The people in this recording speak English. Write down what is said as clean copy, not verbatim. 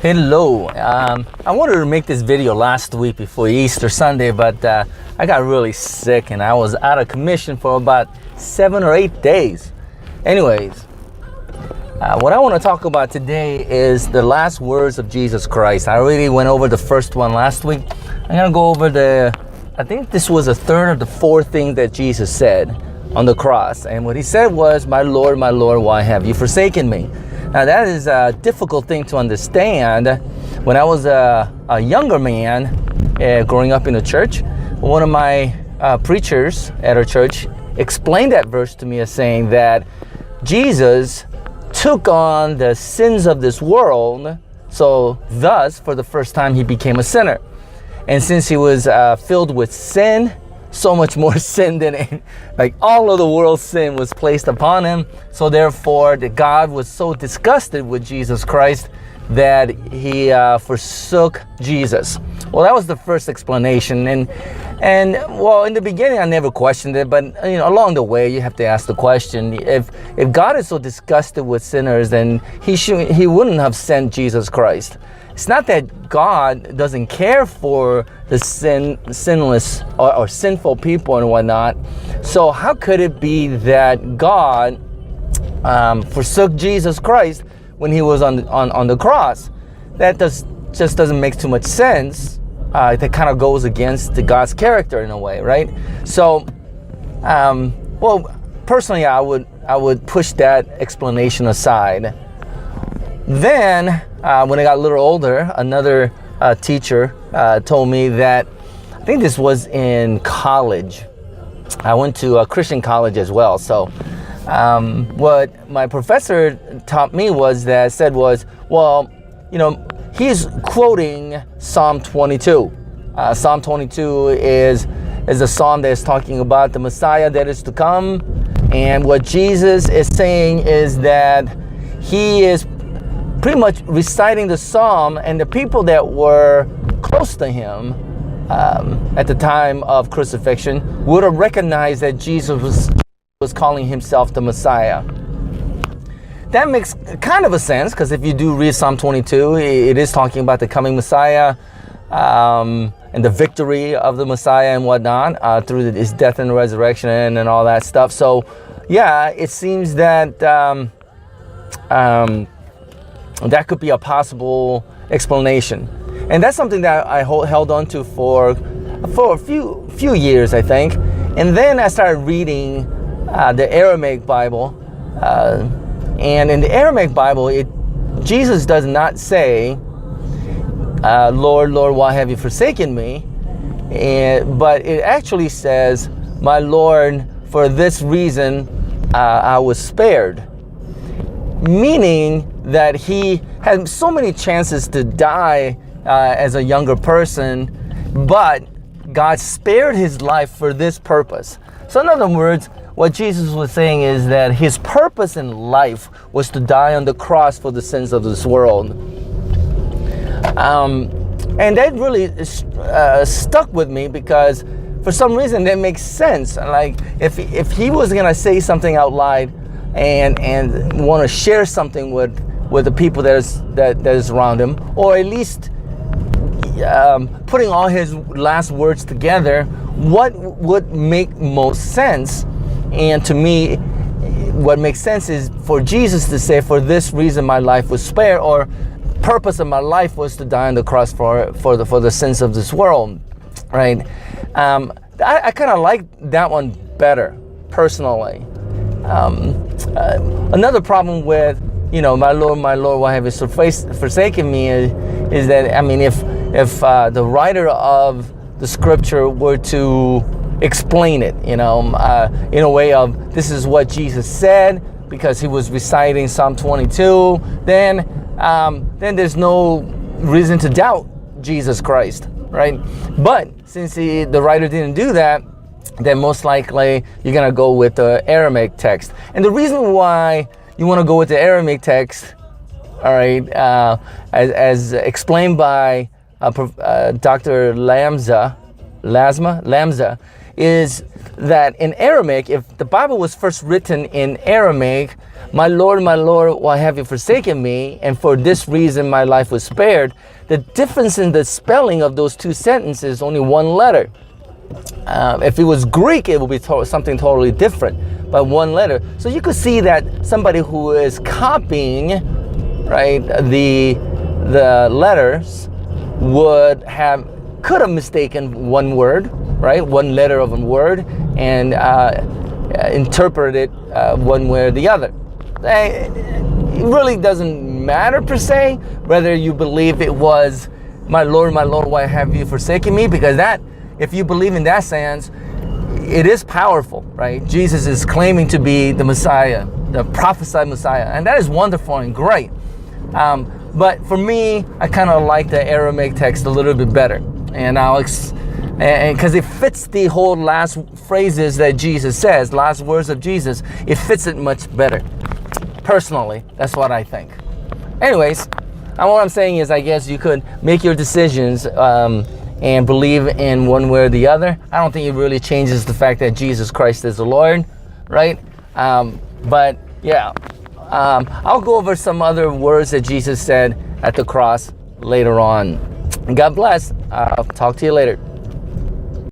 Hello. I wanted to make this video last week before Easter Sunday, but I got really sick and I was out of commission for about 7 or 8 days. Anyways, what I want to talk about today is the last words of Jesus Christ. I already went over the first one last week. I'm going to go over I think this was the third or the fourth thing that Jesus said on the cross. And what he said was, my Lord, why have you forsaken me? Now that is a difficult thing to understand. When I was a younger man, growing up in the church, one of my preachers at our church explained that verse to me as saying that Jesus took on the sins of this world, so thus for the first time he became a sinner. And since he was filled with sin, so much more sin than like all of the world's sin was placed upon him. So therefore, God was so disgusted with Jesus Christ that he forsook Jesus. Well, that was the first explanation, and well, in the beginning I never questioned it, but along the way you have to ask the question: if God is so disgusted with sinners, then he wouldn't have sent Jesus Christ. It's not that God doesn't care for the sinless or sinful people and whatnot. So how could it be that God forsook Jesus Christ when he was on the cross? That just doesn't make too much sense. That kind of goes against God's character in a way, right? So, well, personally, I would push that explanation aside. Then, when I got a little older, another teacher told me that, I think this was in college. I went to a Christian college as well. So what my professor taught me said was, well, he's quoting Psalm 22. Psalm 22 is a psalm that is talking about the Messiah that is to come. And what Jesus is saying is that he is pretty much reciting the psalm, and the people that were close to him at the time of crucifixion would have recognized that Jesus was calling himself the Messiah. That makes kind of a sense, because if you do read Psalm 22, it is talking about the coming Messiah and the victory of the Messiah and whatnot through his death and resurrection and all that stuff. So yeah, it seems that that could be a possible explanation, and that's something that I held on to for a few years, I think. And then I started reading the Aramaic Bible, and in the Aramaic Bible, Jesus does not say, "Lord, Lord, why have you forsaken me?" But it actually says, "My Lord, for this reason I was spared." Meaning that he had so many chances to die as a younger person, but God spared his life for this purpose. So in other words, what Jesus was saying is that his purpose in life was to die on the cross for the sins of this world. And that really stuck with me, because for some reason that makes sense. Like if he was gonna say something out loud and want to share something with the people that is around him, or at least putting all his last words together, what would make most sense? And to me, what makes sense is for Jesus to say, "For this reason my life was spared," or "Purpose of my life was to die on the cross for the sins of this world," right? I kind of like that one better, personally. Another problem with, my Lord, why have you forsaken me, is that, I mean, if the writer of the scripture were to explain it, in a way of, this is what Jesus said, because he was reciting Psalm 22, then there's no reason to doubt Jesus Christ, right? But since the writer didn't do that, then most likely you're going to go with the Aramaic text. And the reason why you want to go with the Aramaic text, all right, as explained by Dr. Lamza, is that in Aramaic, if the Bible was first written in Aramaic, my Lord, why have you forsaken me? And for this reason my life was spared. The difference in the spelling of those two sentences is only one letter. If it was Greek, it would be something totally different, but one letter. So you could see that somebody who is copying, right, the letters could have mistaken one word, right, one letter of a word, and interpreted it one way or the other. It really doesn't matter per se whether you believe it was my Lord, why have you forsaken me? Because that, if you believe in that sense, it is powerful, right? Jesus is claiming to be the Messiah, the prophesied Messiah, and that is wonderful and great. But for me, I kind of like the Aramaic text a little bit better, and because it fits the whole last phrases that Jesus says, last words of Jesus, it fits it much better. Personally, that's what I think. Anyways, what I'm saying is, I guess you could make your decisions and believe in one way or the other. I don't think it really changes the fact that Jesus Christ is the Lord, right? But yeah, I'll go over some other words that Jesus said at the cross later on. God bless. I'll talk to you later.